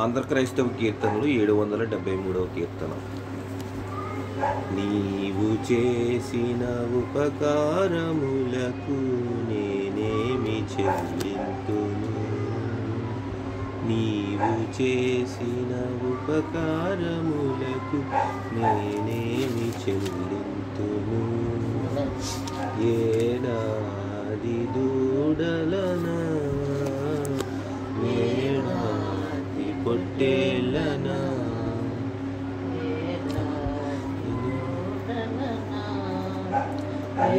ఆంధ్ర క్రైస్తవ కీర్తనలు 773వ కీర్తన. నీవు చేసిన ఉపకారములకు నేనేమి చెల్లింతును, నీవు చేసిన ఉపకారములకు నేనేమి చెల్లింతును. ఏడాది దూడలనా, ఏడాది పొట్టేళ్ళనా,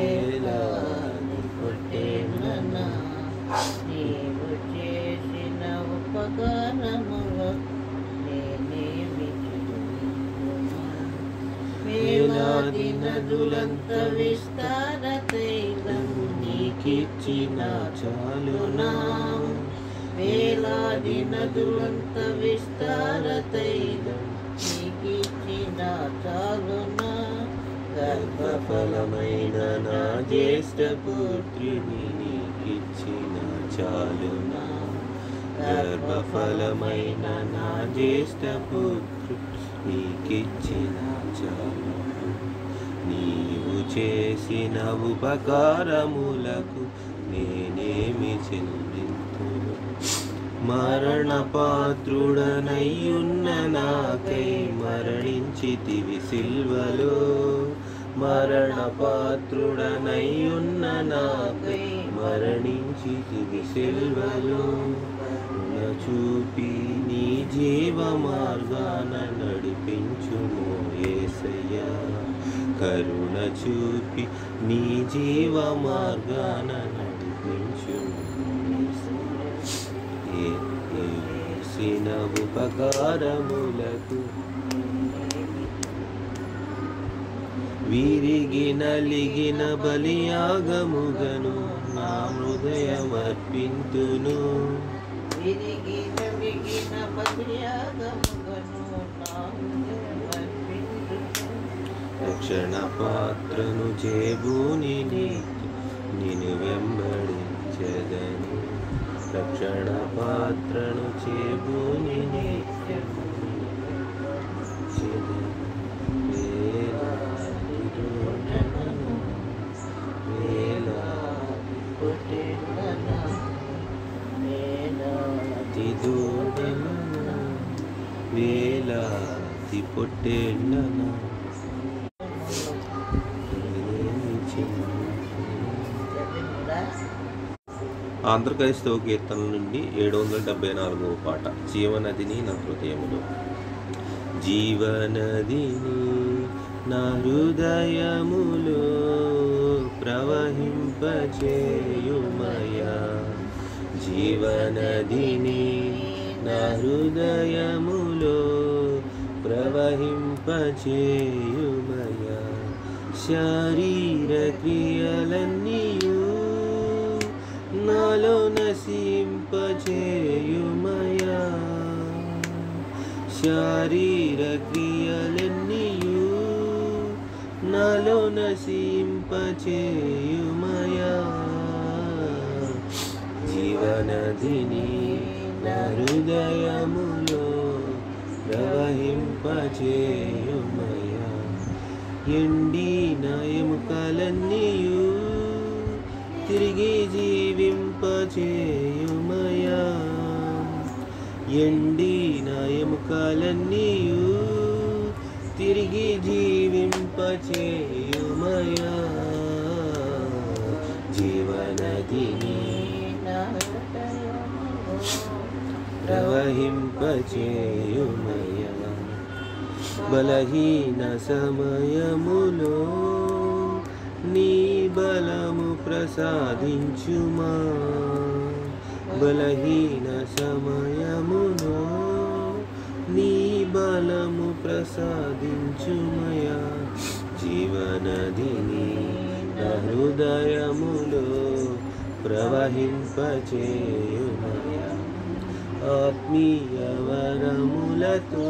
ఏడాది పొట్టేళ్ళనా, నీవు చేసిన ఉపకారములకు నేనేమి చెల్లింతును. వేలాది నదులంత విస్తార తైలం నీకిచ్చిన చాలునా, వేలాది నదులంత విస్తార తైలం నీకిచ్చిన చాలునా. గర్భఫలమైన నా జ్యేష్ఠ పుత్రిని నీకిచ్చిన చాలునా, గర్భఫలమైన నా జ్యేష్ఠ పుత్రి నీకిచ్చిన చాలునా. నీవు చేసిన ఉపకారములకు నేనేమి చెల్లింతును. మరణపాత్రుడనయ్యున్న నాకై మరణించితివి సిల్వలో, మరణపాత్రుడనయ్యున్న నాకై మరణించితివి సిల్వలో. కరుణ చూపి నీ జీవ మార్గాన నడిపించుము యేసయ్యా, కరుణ చూపి నీ జీవ మార్గాన నడిపించుము చేసిన ఉపకారములకు. విరిగి నలిగిన బలియాగముగను నా హృదయమర్పింతును, విరిగి నలిగిన బలియాగముగను నా హృదయమర్పింతును. రక్షణ పాత్రను చేబూని నిన్ను వెంబడించెదను, రక్షణ పాత్రను చేబూని వేలాది పొట్టేళ్ళనా. ఆంధ్ర క్రైస్తవ కీర్తనల నుండి 774వ పాట. జీవనదిని నా హృదయములో, జీవనదిని నా హృదయములో ప్రవహింపచేయుమయా, జీవనదిని నా హృదయములో ప్రవహింపచేయుమయా. శరీర క్రియలన్నీయు నాలో నశింపచేయుమయా, శరీర క్రియలన్నీయు నాలో నశింపచేయుమయా. జీవనదిని నా హృదయములో ప్రవహింపచేయుమయా. ఎండిన ఎముకలన్నీయు తిరిగి జీవింపచేయుమయా, ఎండిన ఎముకలన్నీయు తిరిగి జీవింపచేయుమయా. జీవనదిని ప్రవహింపచేయుమయా. బలహీన సమయములో నీ బలము ప్రసాదించుమా, బలహీన సమయములో నీ బలము ప్రసాదించుమయా. జీవనదిని నా హృదయములో ప్రవహింపచేయుమయా. ఆత్మీయ వరములతో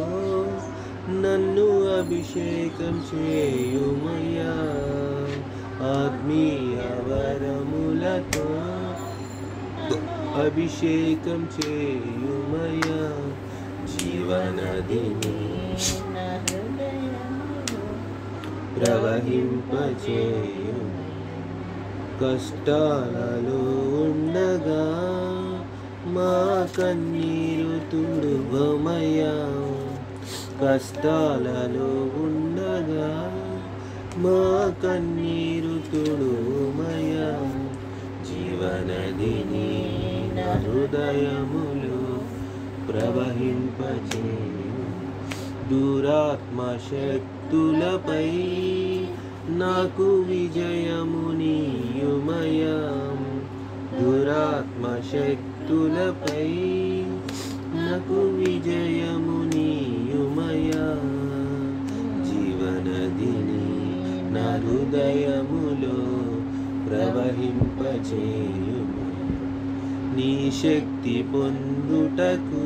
నన్ను అభిషేకం చేయుమయ్యా, ఆత్మీయ వరములతో అభిషేకం చేయుమయ్యా. జీవనదిని నా హృదయములో ప్రవహింపచేయు. కష్టాలలో ఉండగా మా కన్నీరు తుడువమయ్యా. కష్టాలలో ఉండగా మా కన్నీరు తుడువమయ్యా. జీవనదిని నా హృదయములో ప్రవహింపచేయు. దురాత్మ శక్తులపై నాకు విజయమునియుమయా. దురాత్మ శక్తులపై నాకు విజయమునియుమయా. జీవనదిని నా హృదయములో ప్రవహింపచేయుమయా. నీ శక్తి పొందుటకు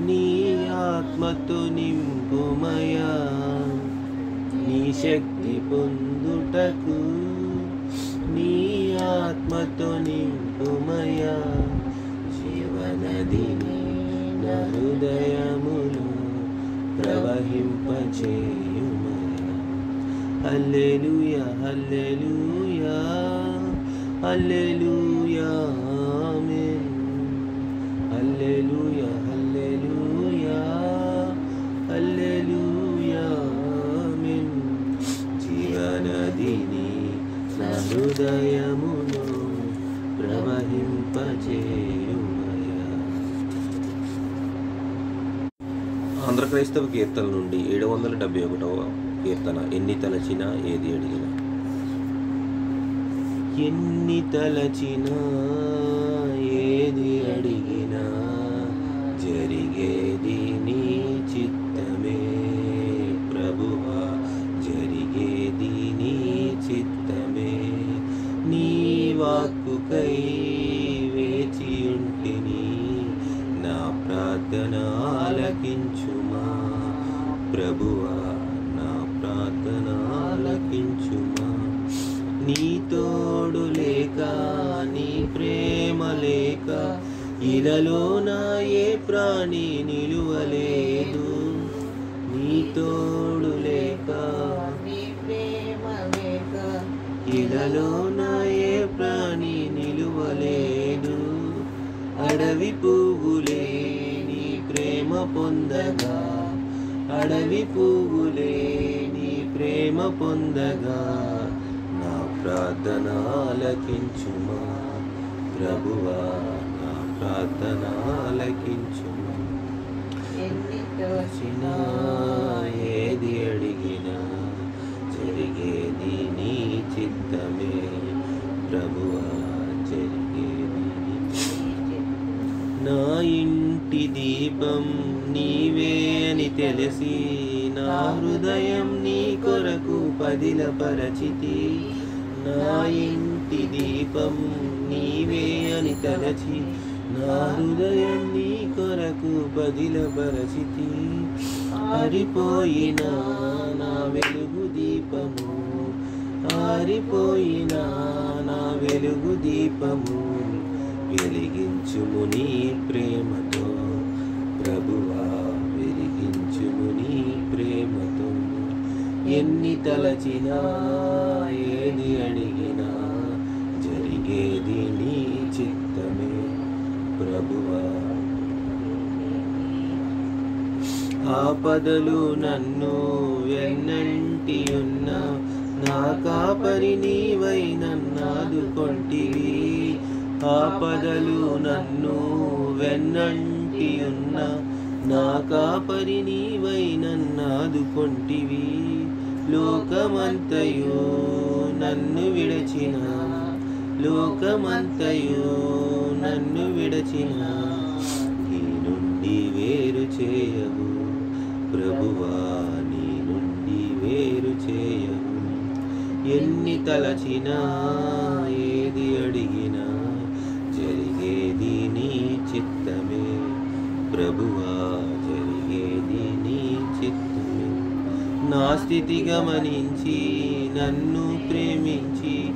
నీ ఆత్మతో నింపుమయా. నీ శక్తి పొందుటకు నీ ఆత్మతో నింపుమయా. జీవనదిని నా హృదయములో ప్రవహింపచేయుమయా. హల్లెలూయా హల్లెలూయా హల్లెలూయా ఆమేన్. హల్లెలూయా హల్లెలూయా హల్లెలూయా ఆమేన్. జీవనదిని నా హృదయములో ప్రవహింపచేయుమయా. ఆంధ్ర క్రైస్తవ కీర్తన నుండి 771వ కీర్తన. ఎన్ని తలచినా ఏది అడిగినా. ఎన్ని తలచినా ఏది అడిగినా జరిగేది నీ చిత్తమే ప్రభువా. జరిగేది నీ చిత్తమే. నీ వాక్కుకై వేచియుంటిని. నా ప్రార్థన ఆలకించుమా ప్రభువా. నా ప్రార్థన ఆలకించుమా. నీ తోడు లేక నీ ప్రేమ లేక ఇలలో నా ఏ ప్రాణి నిలువలేదు. నీ తోడు లేక నీ ప్రేమ లేక ఇలలో నా ఏ ప్రాణి నిలువలేదు. అడవి పువ్వులే నీ ప్రేమ పొందగా. అడవి పువ్వులే నీ ప్రేమ పొందగా. నా ప్రార్థన ఆలకించుమా ప్రభువా. నా ప్రార్థన ఆలకించుమా. ఎన్ని తలచినా ఏది అడిగినా జరిగేది నీ చిత్తమే ప్రభువా. జరిగేది నీ చిత్తమే. నా ఇంటి దీపం నీవే అని తెలిసి నా హృదయం నీ కొరకు పదిలపరచితి. నా ఇంటి దీపం నీవే అని తలచి నా హృదయం నీ కొరకు పదిలపరచితి. ఆరిపోయిన నా వెలుగు దీపము. ఆరిపోయిన నా వెలుగు దీపము. వెలిగించుము నీ ప్రేమతో ప్రభువా. వెలిగించుము నీ ప్రేమతో. ఎన్ని తలచినా ఏది అడిగినా జరిగేది నీ చిత్తమే ప్రభువా. ఆపదలు నన్ను వెన్నంటి ఉన్న నా కాపరి నీవై నన్నాదుకొంటివి. ఆపదలు నన్ను వెన్నంటి ఉన్న నా కాపరి నీవై నన్నాదుకొంటివి. లోకమంతయు నన్ను విడచిన. లోకమంతయు నన్ను విడచిన. నీ నుండి వేరు చేయవు ప్రభువా. నీ నుండి వేరు చేయవు. ఎన్ని తలచినా ఏది అడిగినా జరిగేది నీ చిత్తమే ప్రభువా. జరిగేది నీ చిత్తమే. నా స్థితి గమనించి నన్ను ప్రేమించి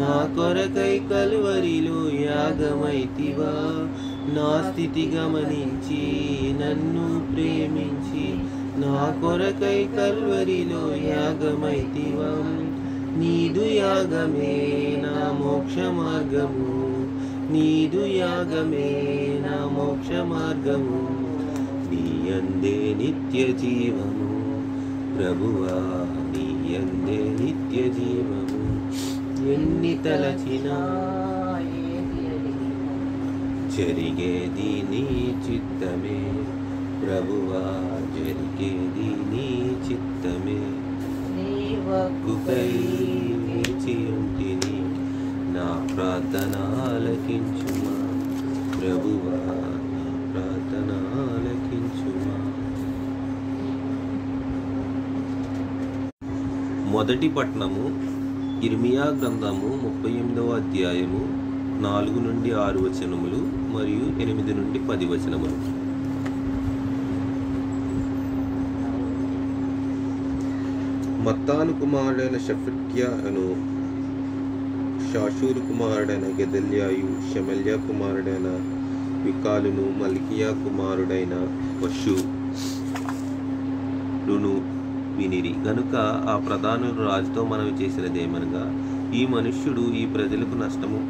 నా కొరకై కలువరిలో యాగమైతివా. నా స్థితి గమనించి నన్ను ప్రేమించి నా కొరకై కల్వరిలో యాగమైతివా. నీదు యాగమే నా మోక్ష మార్గము, నీదు యాగమే నా మోక్ష మార్గము. నీ యందే నిత్య జీవము ప్రభువా, నీ యందే నిత్య జీవము. ఎన్ని తలచినా జరిగేది నీ చిత్తమే ప్రభువా, జరిగేది నీ చిత్తమే. వక్కుకై వేచి ఉంటిని, నా ప్రార్థన ఆలకించుమా ప్రభువా, నా ప్రార్థన ఆలకించుమా. మొదటి పట్టణము ఇర్మియా గ్రంథము 38వ అధ్యాయము 4 నుండి 6 వచనములు మరియు 8 నుండి 10 వచనములు. మత్తాను కుమారుడైన షఫట్యాను, షాషూరు కుమారుడైన గెదల్యాయు, షెమల్యా కుమారుడైన మికాలును, మల్కియా కుమారుడైన పషూరును వినిరి. గనుక ఆ ప్రధానులు రాజుతో మనవి చేసినదేమనగా, ఈ మనుష్యుడు ఈ ప్రజలకు నష్టము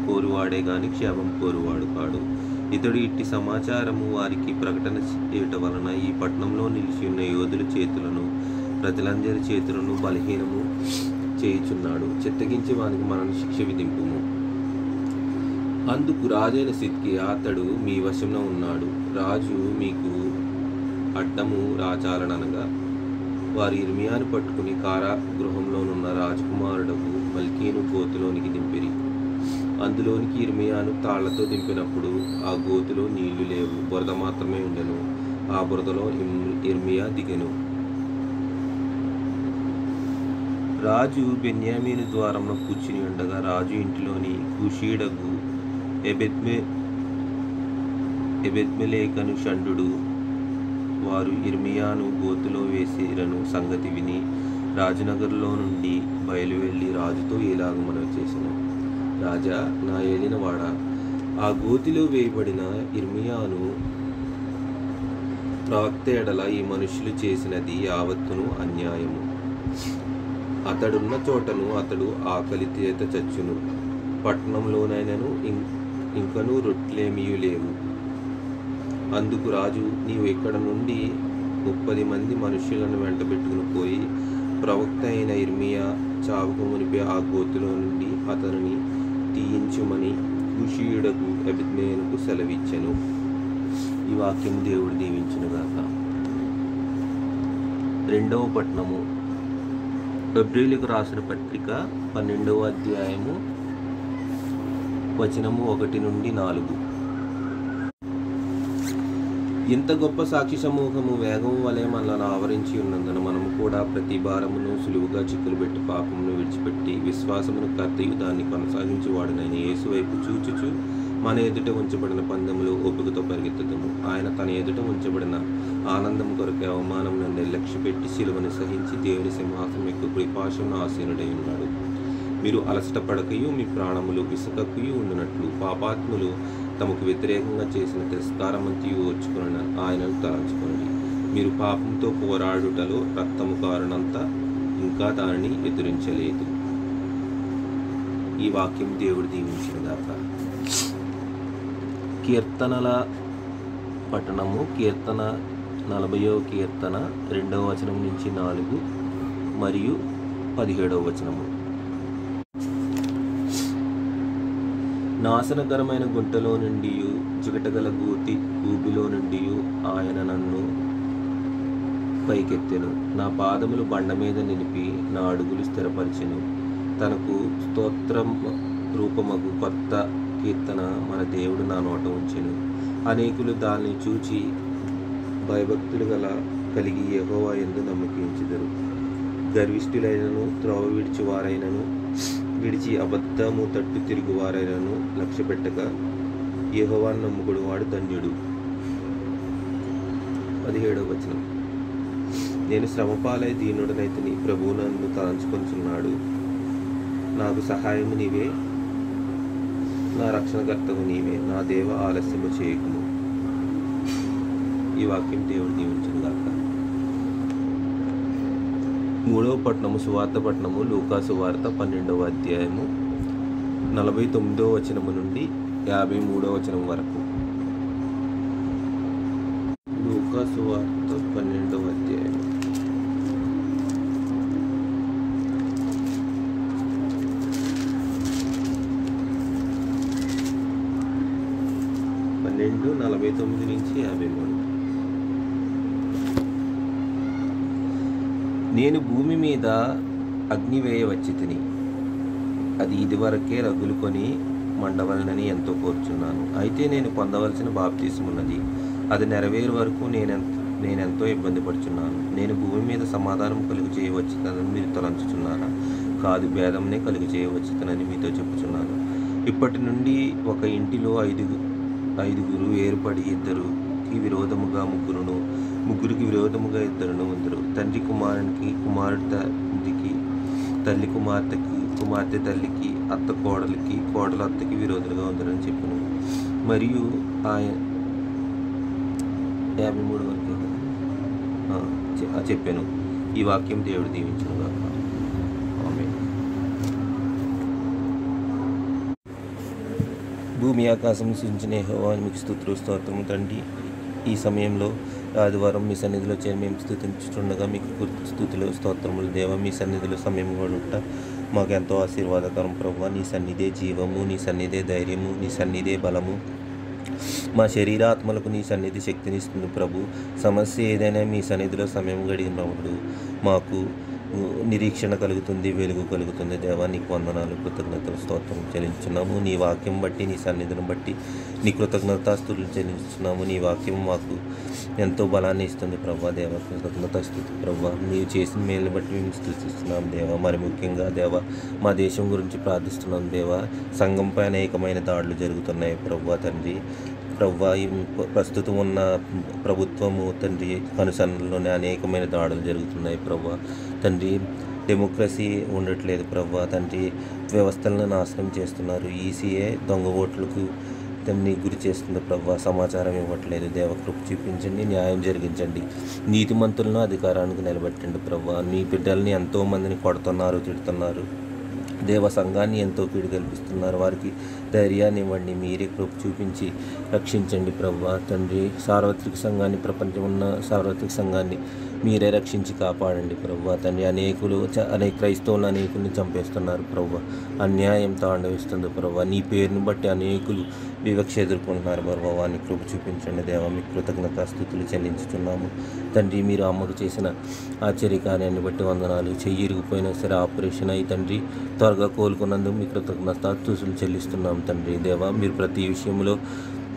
కోరువాడే గాని క్షేమం కోరువాడు కాడు. ఇతడు ఇట్టి సమాచారము వారికి ప్రకటన చేయటం వలన ఈ పట్టణంలో నిలిచి ఉన్న యోధుల చేతులను ప్రజలందరి చేతులను బలహీనము చేయుచున్నాడు. చిత్తగించి వానికి మరణ శిక్ష విధింపుము. అందుకు రాజైన సిద్కియా, అతడు మీ వశంలో ఉన్నాడు, రాజు మీకు అడ్డము రాచాలనగా వారు ఇర్మియాను పట్టుకుని కారాగృహంలోనున్న రాజకుమారుడకు మల్కీను గోతులోనికి దింపిరి. అందులోనికి ఇర్మియాను తాళ్లతో దింపినప్పుడు ఆ గోతులో నీళ్లు లేవు, బురద మాత్రమే ఉండెను. ఆ బురదలో ఇర్మియా దిగెను. రాజు బెన్యామీను ద్వారంలో కూర్చుని ఉండగా రాజు ఇంటిలోని కుషీడగు ఎబెద్మెలేకను షండు వారు ఇర్మియాను గోతులో వేసిరను సంగతి విని రాజనగర్లో నుండి బయలువెళ్ళి రాజుతో ఇలాగ మనవి చేసెను. రాజా, నా ఏలినవాడా, ఆ గోతిలో వేయబడిన ఇర్మియాను ప్రవక్త ఎడల ఈ మనుషులు చేసినది యావత్తును అన్యాయము. అతడున్న చోటను అతడు ఆకలి చేత చచ్చును. పట్టణంలోనైనను ఇంకనూ రొట్టెలేమియూ లేవు. అందుకు రాజు, నీవు ఇక్కడ నుండి 30 మంది మనుష్యులను వెంటబెట్టుకుని పోయి ప్రవక్త అయిన ఇర్మియా చావుకు మునిపే ఆ గోతులో నుండి అతనిని తీయించుమని కుషీయుడకు ఎబెద్మెలేకుకు సెలవిచ్చెను. ఈ వాక్యం దేవుడు దీవించునుగాక. రెండవ పట్టణము హెబ్రీయులకు రాసిన పత్రిక 12వ అధ్యాయము వచనము 1 నుండి 4. ఇంత గొప్ప సాక్షి సమూహము వేగం వలె మనలను ఆవరించి ఉన్నందున మనము కూడా ప్రతి భారమును సులువుగా చిక్కులు పెట్టి పాపమును విడిచిపెట్టి విశ్వాసమును కర్తయు దాన్ని కొనసాగించేవాడునైన యేసు వైపు చూచుచు మన ఎదుట ఉంచబడిన పందెములు ఓపికతో పరిగెత్తుతాము. ఆయన తన ఎదుట ఉంచబడిన ఆనందం కొరకు అవమానమును నిర్లక్ష్యపెట్టి శిలువను సహించి దేవుని సింహాసనం యొక్క కృపాశమును ఆసీనుడై ఉన్నాడు. మీరు అలసట పడకయు మీ ప్రాణములు విసుకక్కయు ఉండినట్లు పాపాత్ములు తమకు వ్యతిరేకంగా చేసిన తిరస్కారమంతయు ఓర్చుకున్న ఆయనను తలంచుకోండి. మీరు పాపంతో పోరాడుటలో రక్తము కారణంత ఇంకా దానిని ఎదురించలేదు. ఈ వాక్యం దేవుడు దీవించునుగాక. కీర్తనల పట్టణము కీర్తన 40వ కీర్తన 2వ వచనం నుంచి 4 మరియు 17వ వచనము. నాశనకరమైన గుంటలో నుండి చికటగల గోతి ఊబిలో నుండి ఆయన నన్ను పైకెత్తెను. నా పాదములు బండ మీద నిలిపి నా అడుగులు స్థిరపరిచెను. తనకు స్తోత్రం రూపమగు కొత్త కీర్తన మన దేవుడు నా నోట ఉంచెను. అనేకులు దాన్ని చూచి భయభక్తులు కలిగి యెహోవా యందు నమ్మకించెదరు. గర్విష్ఠులైనను త్రోవ విడిచివారైనను విడిచి అబద్ధము తట్టు తిరుగువారైనను లక్ష్య పెట్టక యెహోవాను నమ్ముకుడు వాడు ధన్యుడు. 17వ వచనం. నేను శ్రమపాలై దీనుడనైతిని, ప్రభువు నన్ను తలంచుకొనుచున్నాడు. నాకు సహాయము నీవే, నా రక్షణకర్తకు నీవే. నా దేవ, ఆలస్యము చేయకుము. ఈ వాక్యం దేవుడు దీవించుగాక. 3వ పట్టణము, సువార్త పట్టణము, లూకా సువార్త 12వ అధ్యాయము 49వ వచనము నుండి 53వ వచనం వరకు. లూకా సువార్త 12వ అధ్యాయం 12:49 నుంచి 53. నేను భూమి మీద అగ్ని వేయవచ్చి తిని, అది ఇదివరకే రగులుకొని మండవలనని ఎంతో కోరుచున్నాను. అయితే నేను పొందవలసిన బాప్తిసమున్నది, అది నెరవేరు వరకు నేనెంతో ఇబ్బంది పడుచున్నాను. నేను భూమి మీద సమాధానం కలుగు చేయవచ్చునని మీరు తలంచుచున్నారా? కాదు, భేదంనే కలుగు చేయవచ్చునని మీతో చెప్పుచున్నాను. ఇప్పటి నుండి ఒక ఇంటిలో ఐదుగురు ఏర్పడి ఇద్దరికి విరోధముగా ముగ్గురికి విరోధముగా ఇద్దరును ఉందరు. తండ్రి కుమారునికి, కుమారుడు తండ్రికి, తల్లి కుమార్తెకి, కుమార్తె తల్లికి, అత్త కోడలికి, కోడలు అత్తకి విరోధులుగా ఉందరని చెప్పాను. మరియు ఆయన 53 వరకు చెప్పాను. ఈ వాక్యం దేవుడు దీవించును గాక. ఆమేన్. భూమి ఆకాశం సృజించిన యెహోవా మీకు స్తుతులు స్తోత్రము తండ్రి. ఈ సమయంలో ఆదివారం మీ సన్నిధిలో చేరి మేము స్తుతించుతుండగా మీకు స్తుతులు స్తోత్రములు దేవ. మీ సన్నిధిలో సమయం కూడా మాకు ఎంతో ఆశీర్వాదకరం ప్రభువా. నీ సన్నిధే జీవము, నీ సన్నిధే ధైర్యము, నీ సన్నిధే బలము. మా శరీరాత్మలకు నీ సన్నిధి శక్తినిస్తుంది ప్రభు. సమస్య ఏదైనా మీ సన్నిధిలో సమయం గడిగినప్పుడు మాకు నిరీక్షణ కలుగుతుంది, వెలుగు కలుగుతుంది దేవా. నీకు వందనాలు, కృతజ్ఞతలు, స్తోత్రం చెల్లించున్నాము. నీ వాక్యం బట్టి, నీ సన్నిధిని బట్టి నీ కృతజ్ఞతాస్తుతులు చెల్లించున్నాము. నీ వాక్యం మాకు ఎంతో బలాన్ని ఇస్తుంది ప్రభా దేవ. కృతజ్ఞతాస్తుతి ప్రభా. నీవు చేసిన మేలుని బట్టి మేము స్తుతిస్తున్నాం దేవా. మరి ముఖ్యంగా దేవా, మా దేశం గురించి ప్రార్థిస్తున్నాం దేవా. సంఘంపై అనేకమైన దాడులు జరుగుతున్నాయి ప్రభా తండ్రి. ప్రవ్వా, ప్రస్తుతం ఉన్న ప్రభుత్వము తండ్రి కనుసన్నల్లోనే అనేకమైన దాడులు జరుగుతున్నాయి ప్రవ్వా తండ్రి. డెమోక్రసీ ఉండట్లేదు ప్రవ్వా తండ్రి. వ్యవస్థలను నాశనం చేస్తున్నారు. ఈసీఏ దొంగ ఓట్లకు తండ్రి గురి చేస్తుంది ప్రవ్వా. సమాచారం ఇవ్వట్లేదు దేవ. కృప చూపించండి, న్యాయం జరిగించండి. నీతిమంతులను అధికారానికి నిలబెట్టండి ప్రవ్వా. మీ బిడ్డల్ని ఎంతోమందిని కొడుతున్నారు, తిడుతున్నారు దేవ. సంఘాన్ని ఎంతో కీడు కల్పిస్తున్నారు. వారికి ధైర్యాన్ని ఇవ్వండి. మీరే కృప చూపించి రక్షించండి ప్రవ్వా తండ్రి. సార్వత్రిక సంఘాన్ని, ప్రపంచం ఉన్న సార్వత్రిక సంఘాన్ని మీరే రక్షించి కాపాడండి ప్రవ్వా తండ్రి. అనేక క్రైస్తవులు అనేకుల్ని చంపేస్తున్నారు ప్రవ్వా. అన్యాయం తాండవిస్తుంది ప్రవ్వా. నీ పేరుని బట్టి అనేకులు వివక్ష ఎదుర్కొంటున్నారు ప్రవ్వా. వారిని కృప చూపించండి దేవా. మీకు కృతజ్ఞతాస్తుతులు చెల్లించుతున్నాము తండ్రి. మీరు అమ్మకు చేసిన ఆశ్చర్యకార్యాన్ని బట్టి వందనాలు. చెయ్యి ఇరిగిపోయినా సరే ఆపరేషన్ అయ్యి తండ్రి త్వరగా కోలుకున్నందుకు మీ కృతజ్ఞతాస్తుతులు చెల్లిస్తున్నాం తండ్రి దేవా. మీరు ప్రతి విషయంలో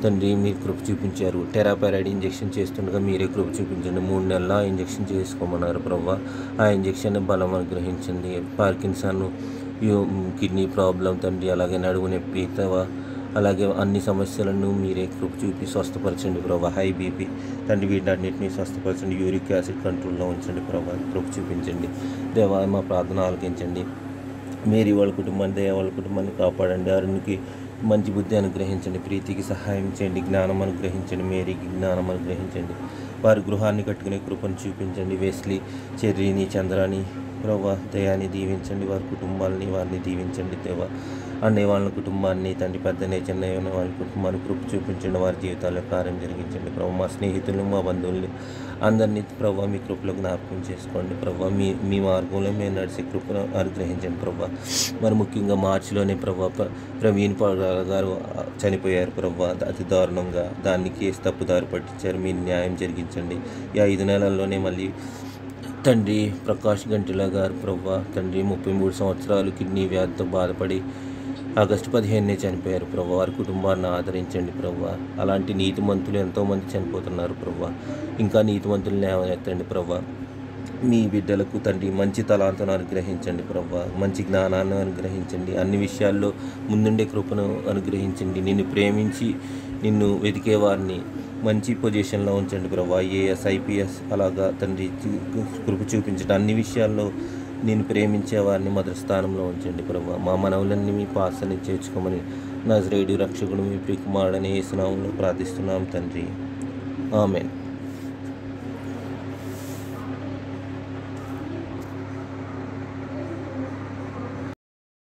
తండ్రి మీరు కృప చూపించారు. టెరాపారైడ్ ఇంజెక్షన్ చేస్తుండగా మీరే కృప చూపించండి. 3 నెలల ఇంజెక్షన్ చేసుకోమన్నారు ప్రవ్వా. ఆ ఇంజెక్షన్ బలం అనుగ్రహించండి. పార్కిన్సన్, కిడ్నీ ప్రాబ్లం తండ్రి, అలాగే నడుము నొప్పి అలాగే అన్ని సమస్యలను మీరే కృప చూపి స్వస్థపరచండి ప్రభా. హై బీపీ తండ్రి వీటన్నిటిని స్వస్థపరచండి. యూరిక్ యాసిడ్ కంట్రోల్లో ఉంచండి ప్రభా. కృప చూపించండి దేవా. మా ప్రార్థన ఆలకించండి. మేరీ వాళ్ళ కుటుంబాన్ని, దయ వాళ్ళ కుటుంబాన్ని కాపాడండి. అరుణ్కి మంచి బుద్ధి అనుగ్రహించండి. ప్రీతికి సహాయం చేయండి. జ్ఞానం అనుగ్రహించండి. మేరీకి జ్ఞానం అనుగ్రహించండి. వారి గృహాన్ని కట్టుకునే కృపను చూపించండి. వెస్లీ, చెర్రీని, చంద్రాని ప్రభా దయాన్ని దీవించండి. వారి కుటుంబాలని వారిని దీవించండి దేవా. అన్నయ్య వాళ్ళ కుటుంబాన్ని తండ్రి, పెద్దనే చెన్నయ్య ఉన్న వాళ్ళ కుటుంబాన్ని కృప చూపించండి. వారి జీవితాల్లో కార్యం జరిగించండి ప్రభా. మా స్నేహితులు, మా బంధువుల్ని అందరినీ ప్రభా మీ కృపలో జ్ఞాపకం చేసుకోండి ప్రభా. మీ మార్గంలో మేము నడిచే కృపను అనుగ్రహించండి ప్రభా. మరి ముఖ్యంగా మార్చిలోనే ప్రభా ప్రవీణ్ గారు చనిపోయారు ప్రభా. అతి దారుణంగా దాన్ని కేసు తప్పుదారి పట్టించారు. మీరు న్యాయం జరిగించండి. ఈ 5 నెలల్లోనే మళ్ళీ తండ్రి ప్రకాష్ గంటిల గారు ప్రభా తండ్రి 33 సంవత్సరాలు కిడ్నీ వ్యాధితో బాధపడి ఆగస్టు 15నే చనిపోయారు ప్రభా. వారి కుటుంబాన్ని ఆదరించండి ప్రభా. అలాంటి నీతిమంతులు ఎంతోమంది చనిపోతున్నారు ప్రభా. ఇంకా నీతిమంతులు లేవనెత్తండి ప్రభా. మీ బిడ్డలకు తండ్రి మంచి తలాంతను అనుగ్రహించండి ప్రభా. మంచి జ్ఞానాన్ని అనుగ్రహించండి. అన్ని విషయాల్లో ముందుండే కృపను అనుగ్రహించండి. నిన్ను ప్రేమించి నిన్ను వెతికే వారిని మంచి పొజిషన్లో ఉంచండి ప్రభా. ఐఏఎస్, ఐపీఎస్ అలాగా తండ్రి కృప చూపించండి. అన్ని విషయాల్లో నేను ప్రేమించే వారిని మొదటి స్థానంలో ఉంచండి ప్రభా. మా మనవులన్నీ మీ పాసని చేర్చుకోమని నజరేయుడు రక్షకుడు మీ ప్రియకుమారుడని యేసు నామములో ప్రార్థిస్తున్నాం తండ్రి. ఆమేన్.